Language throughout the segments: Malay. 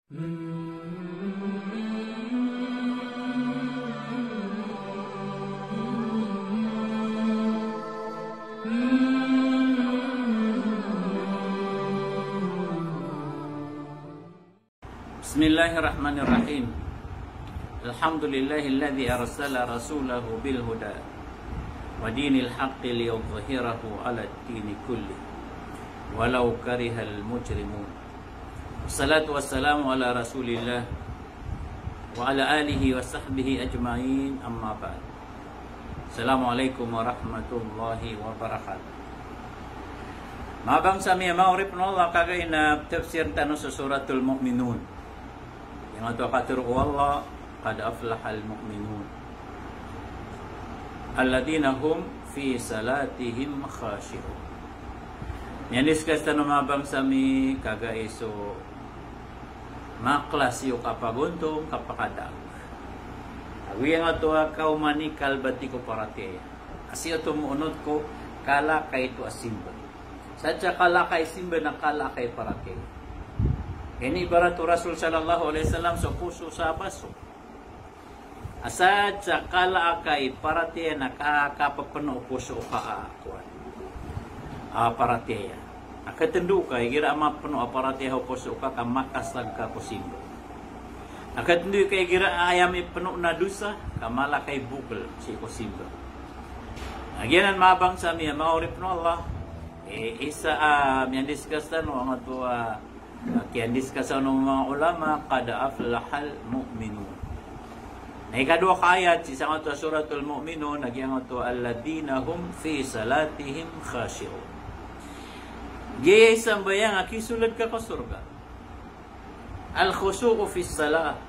Bismillahirrahmanirrahim. Alhamdulillahilladzi arsala rasulahu bil huda wa dinil haqqi liyudhhirahu 'ala ad-dini kulli walau karihal mujrimun. Wassalatu wassalamu ala Rasulillah wa ala alihi wa sahbihi ajma'in, amma ba'd. Assalamualaikum warahmatullahi wabarakatuh. Mabang sami ma'urib Allah kagay na tafsir tanu sa suratul Mu'minun. Yang ito katur Allah qad aflahal mu'minun alladhina hum fi salatihim khashi'un. Yang discuss tanu mabang sami kagay so maklas yung kapaguntong kapakadag. Awi ang ato akaw manikal bati ko parate. Asi ato muunod ko kala kay ito asimba. Sadya kala kay simba na kala kay parate. Ini ibarat Rasul sallallahu alaihi wasallam sa puso sa baso. Asad sa kala kay parate na kakapapano puso ka akuan. Parate. Akatendu kay gira mapano aparate ho puso ka makasag ka kusimbo. Akatendu kay gira ayam ipano na dusa kamala kay bukol si kusimbo. Agyanan mabang sa miya maurip no Allah. Isa yang discuss no ang ato kian discuss no mga ulama qad aflahal mu'minun. Na ikadua ka ayat sa ato suratul Mu'minun nagyang ato alladina hum fi salatihim khashi'un. Gaya sambayang akisulad ka surga. Al-khushu'u fi salah.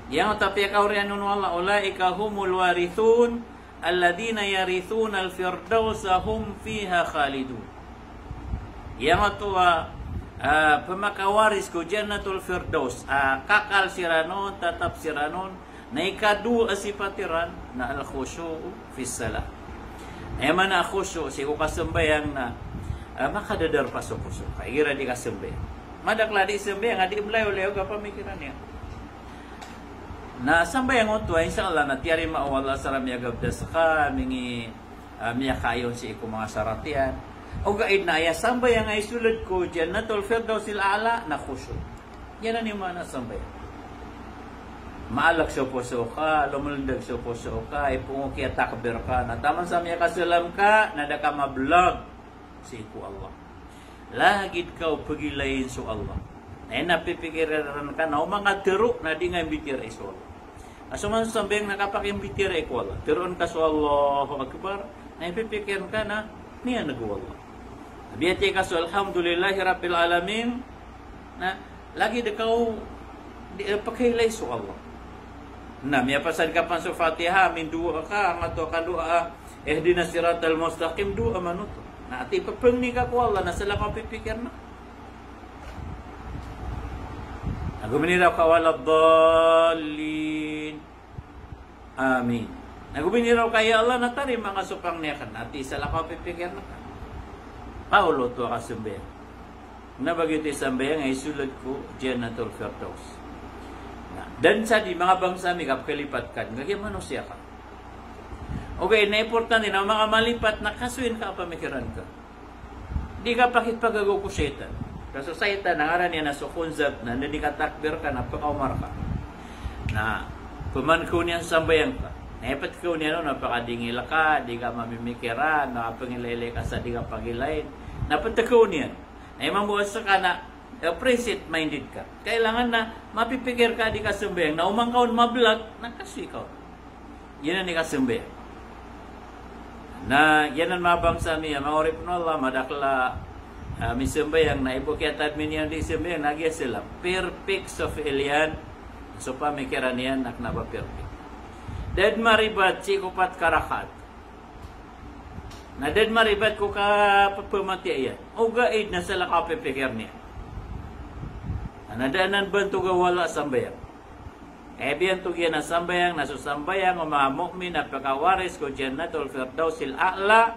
Yang tapi kaurian nun Allah ulaika humul warithun alladina yarithuna al-firdausa hum fiha khalidun. Yang ito pemakawaris ko jannatul firdaus. Kakal siranon, tatap siranon na ikadu asipatiran na al-khushu'u fi salah. Eman na khushu' si kasambayang na makadadar pasok-pasok. Kaya di kasembe. Madakla di sembe nga di mlayo-layo ka pamikiran niya. Na sambayang oto insyaallah na tiari maawala saram yagab daska mingi miya kayon si iku mga saratian. O gaid na ya sambayang ay sulod ko jannatul firdausil a'la na khushu. Yan ang mana sambayang. Maalak sa puso ka, lumulundag sa puso ka, ipungo kiya takbir ka, na taman sa miya kasulam ka, nada ka mablog si ku Allah. Lagid kau pagilayin su Allah. Ay napipikiran ka na mga tiro na di nga imbitira isu Allah. Asuman sambeng nakapakimbitira iku Allah. Tiroon ka su Allahu Akbar. Na ipipikiran ka na niya nagu Allah. Biyati ka su alhamdulillahi rabbil alamin. Na lagi de kau pakilay su Allah. Na miya pasad ka pan su Fatiha min dua ka ang ato ka dua ihdinas siratal mustaqim dua manuto. Na ati papengni ka ko Allah na sila mapipikir na. Naguminiraw ka waladhalin. Amin. Naguminiraw kaya Allah na tari mga supang niya kan. Ati sila mapipikir na ka. Paulo to kasumbayang. Nabagiti sambayang ay sulod ko jannatul firdaus. Dan sa di mga bangsami kapkalipat kan. Gagyan siya ka. Okay, na importante na mga malipat na kasuin ka pamikiran ka. Di ka pakit pagagaw ko setan. Kaso setan, nangaran niya na sukunzab na hindi ka takbir ka na pakaumar ka. Na puman ko niya sambayang ka. Naipat ko niya no, napakadingil ka, di ka mamimikiran, nakapangilay ka sa di ka pagilayin. Napat ko niya. Na mabuwas ka na present minded ka. Kailangan na mapipikir ka di ka sambayang. Na umang kaon mablag, nakaswi ka. Yan ang di ka sambayang. Na yan ang mabang sa miya maurip no Allah madakla misembayang na ibu kiatad minyan di sembayang nagya sila perfect of elian so pamikiran yan nak naba perfect dead maribat si kupat karakat na dead maribat ko ka pamati yan o gaid na sila kapipikir niya anadaanan bantu gawala sambayang Ebiyan tugian na sambayang, nasusambayang, o mga mu'min na pagkawaris ko jannatul firdausil a'la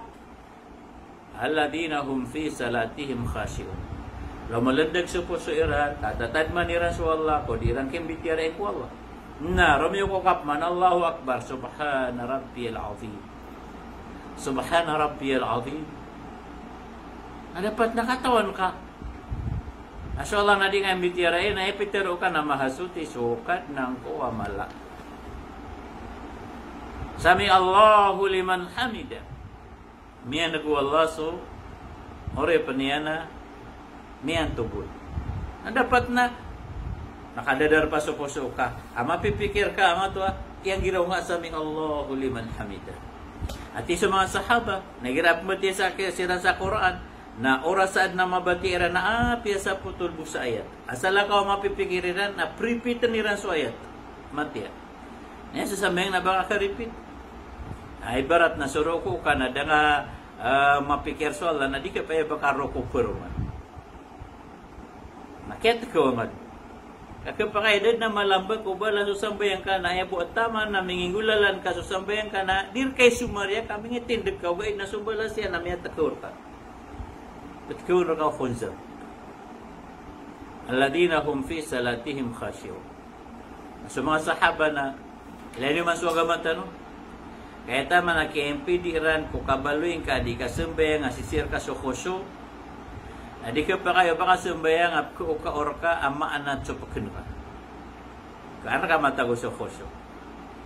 alladina hum fi salatihim khashi'un. Lo meledak supo su iran, katatad man iran su Allah, ko di iran kim bitiara ku Allah. Na, Romeo ko kapman, Allahu Akbar, Subhana Rabbiyal Azim. Subhana Rabbiyal Azim. Dapat nakatawan ka. Aso Allah na di nga bitiarain, ay pitero ka na mahasuti, sukat ng kuwa malak. Sami Allahu liman hamida. Miyan nagu Allah so, ore paniyana, miyan tubul. Dapat na, nakadadar pa sa puso ka. Mapipikir ka, ama to, yang giraw nga sami Allahu liman hamida. At sa mga sahaba, nagirap mo sa sira sa Quran, na orasan na mabatiran na sa putol sa ayat. Asala ka mapipikiran na prepitan niran sa ayat. Matya. Ngayon sasamayang na baka ka-repeat. Ay barat na suroko ka na da nga mapikir sa Allah na di ka pa baka roko peruman. Nakita ko nga. Kakapakaedad na malambag ko ba lang susambayan ka na ayapo at tama na mingingulalan ka susambayan ka na dir kay sumarya kami ngitindig ka ba na sumbala siya na may atakur ka. بتكون رقا خنزر الذين هم في صلاتهم خاشعون. So mga sahaba na ilan yung maswaga matano kaya tama na KMP di iran kung kabaluin ka di ka sumbayang asisir ka so khusyu di ka pa kayo baka sumbayang ap ko ka orka ama anat so pakin ka karena ka matago so khusyu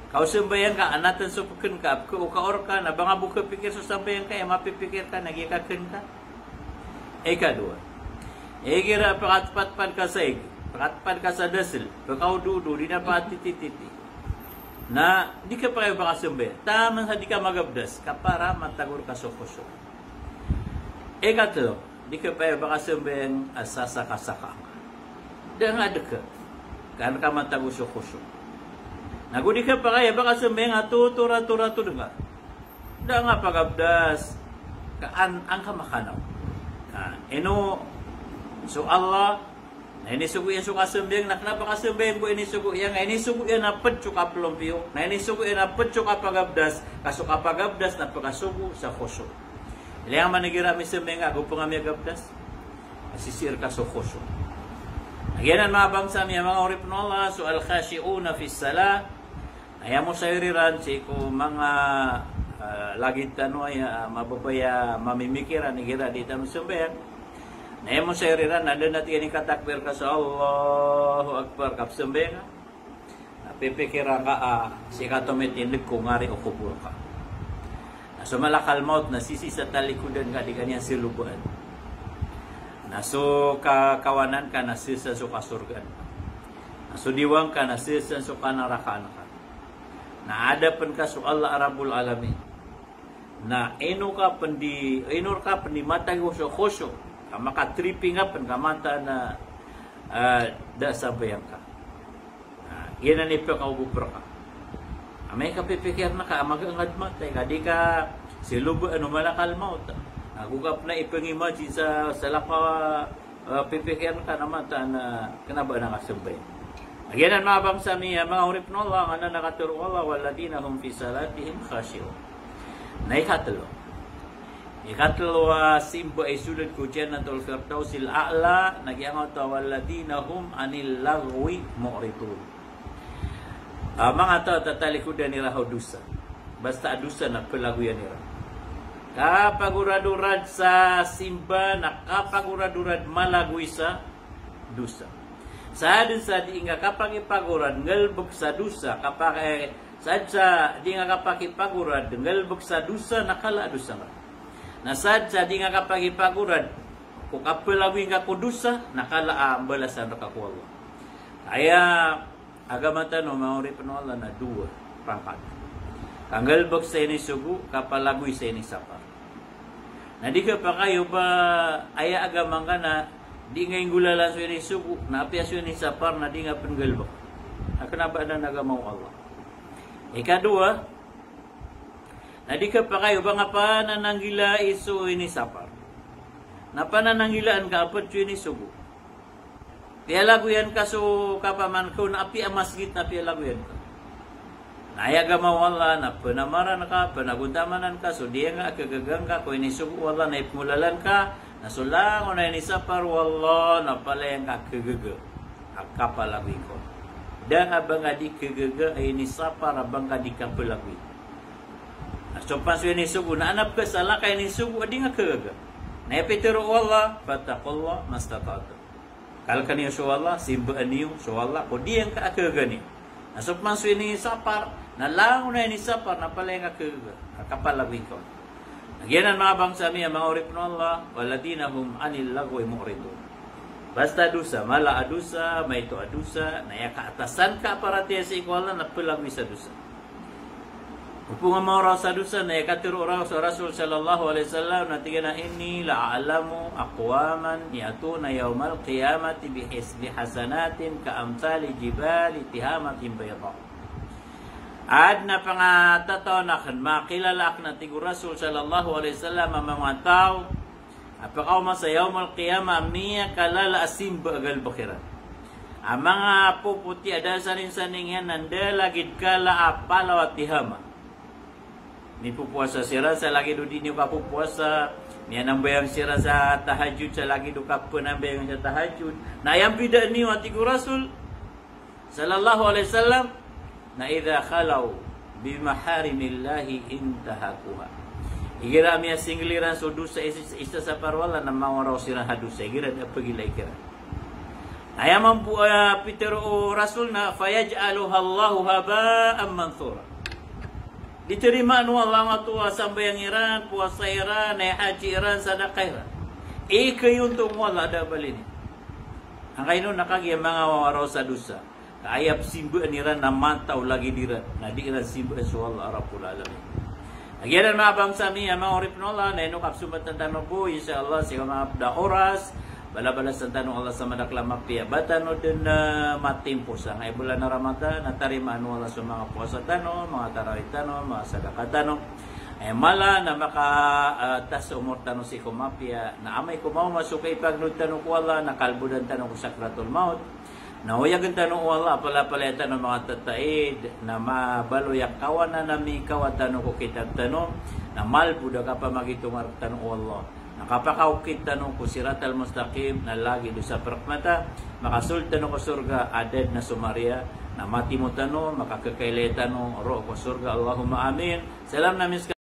kau sumbayang ka anatan so pakin ka ap ko ka orka na banga buka pikir so sambayang ka mapipikir ka nagikakin ka. Kedua, kira pakatpat ka sa pakatpat ka sa dasil, pagkau dudu, di dapat titi. Na, di ka pa kayo baka sumbe, tamang sa di ka magabdas, kapara matagur ka sokoso. Katlo, di ka pa kayo baka sumbe ang asasakasaka. Dan ada ka, kan ka matagur sokoso. Nagu di ka pa kayo baka sumbe ang atu-tura-tura-tu dengar. Dan nga pagabdas, kaan ang kamakanaw. So Allah na ini sugu yang suka sembeng nak kenapa ka sembeng ko ini sugu yang na pedcuk aplompio na ini sugu yang na pedcuk apagabdas kasuk apagabdas na pagasugu sa khusyu ilang manigira mi sembeng ako pangami agabdas asisir ka sa khusyu again mga bangsa mi mga urip no Allah so al khashiuna fi salah ayamo sayriran si ko mga lagi tanong mababaya mamimikiran ni gira di tamu sembeng na mo sa iriran ada natin yung katakbir ka sa Allahu Akbar kap sembeng napipikiran ka si katomitindig kung ngari o kubur ka na sumalakal maut na sisi sa talikudan ka di kanyang silubuan na so kakawanan ka na sisa so kasurgan na so diwang ka na sisa so kanarakaan ka na ada pen ka so Allah Rabbul Alamin na ino ka pendi matay ko so khusyu maka tripping up kamata na da sabayang ka yan ang ipakaubuper ka may kapipikir na ka magangad matay ka di ka silubo malakal maut nagugap na ipang-imagine sa laka pipikir ka na mata na kanaba na kasabay yan ang mga bangsa miya mga urip no Allah nga na nakaturo Allah waladina hum fi salatihim khashi'un na ikatlo simbo ay sulat ko Jannatul Firdausil A'la nagyangot waladina hum anil lagwi mu'ridun mga to tatalikudan nila dusa basta dusa na pelaguyan nila kapagurad-urad sa simba na kapagurad-urad malagwi sa dusa sa di nga kapag ipagurad ngalbog sa dusa kapag sadsa di nga kapag ipagurad ngalbog sa dusa nakala dusa nga nasad sa di nga kapag ipagurad kung kapilawin ka kudusa nakala balasan ka ko Allah kaya agamata no mauri panola na dua pangkat kanggalbog sa ini sugu kapalagoy sa ini sapar na di ka pa kayo ba aya agamang ka na di nga ingulalan sa ini sugu na apya sa ini sapar na di nga panggalbog kenapa na nagamaw Allah ikadua na di ka pa kayo ba nga pa nananggila iso ini sapar na panananggilaan ka apat yun ni sugo. Pialago yan ka so kapaman ko na api ang masgit na pialago yan ka. Nayaga mawala na panamaran ka, panagundamanan ka, so diya nga kagagang ka, kung ini sugo wala na ipmulalan ka, Nasulang na ni sapar wallah na pala yang kakagaga. Kapalagwi ko. Dan abang adi kagaga ay ni sapar abang adi kapalagwi. So pas ni sugu na anap ka salah kay ni sugu adi nga kagaga. Na epitero wallah fataqullah mastata'tu. Kal kaniyo so wallah simba aniyo so wallah ko di yang kakagaga ni. So pas ni sapar na lang na ni sapar na pala yang kagaga. Kapalagwi ko. Nagyanan mga bangsa miya, mga urip na Allah, waladina hum anil lagway mu'ridun. Basta adusa, mala adusa, may ito adusa, na yakaatasan ka para tiya sa ikwala, na pilagwi sa adusa. Kung nga mga raw sa adusa, na yakatiro raw sa Rasul sallallahu alaihi wasallam, na tiga na inni la'alamu aqwaman yatuna yawmal qiyamati bihisbi hasanatin kaamtali jibali tihamatin bayata. Ad na pangatataw na kan makilalak na tigo Rasul sallallahu alaihi wasallam ang mga tao apakaw sa yawmal qiyamah miya kalala asim bagal bakiran. Ang mga puputi ada sanin-saning yan nanda lagid kala apalawat tihama. Ni pupuasa sira sa lagi do di niyo kapupuasa. Niya nang bayang sira sa tahajud sa lagi do kapun bayang sa tahajud. Na yang bida niyo tigo Rasul sallallahu alaihi wasallam na idha khalaw bimaharimillahi intahakuha. Igira miya singliran so dusa isa sa parwala na mawaraw sirang hadusa. Igira na pagila ikira. Ayaman po Peter o Rasul na fayaj'aluha Allahu haba'an manthura. Diterima anu Allah matua sambayang Iran, puasa Iran, naik haji Iran, sadaqah Iran. Ikayuntong wala ada balini. Ang kayo nakagya mga wawaraw sa dusa. Ayap simba niran na mataw lagi dira na di ran simba so Allah rabbul alamin. Agiran mga bangsa mi mga urip no Allah na ino kapsubat tanong po insyaallah sa mga da oras bala-bala sa tanong Allah sa madakla mapia batano den matimpo sa ngay bulan na Ramadan na tarima anu Allah sa mga puasa tanong, mga tarawih tanong, mga sedekah tanong. Mala na maka tas umur tanong si kumapia na amay ko mau masuk kay pagnud tanong ko Allah na kalbudan tanong ko sakratul maut. Nahuyagan tanong wala pala tanong mga tataid na mabaloyak kawan na nami kawan tanong ko kitag tanong na malbuda ka pa magitumar tanong wala. Nakapakaukit tanong ko siratal mustaqim na lagi do sa prakmata makasul tanong ko surga aded na sumaria na mati mo tanong makakakailay tanong ro ko surga Allahumma amin. Salam namin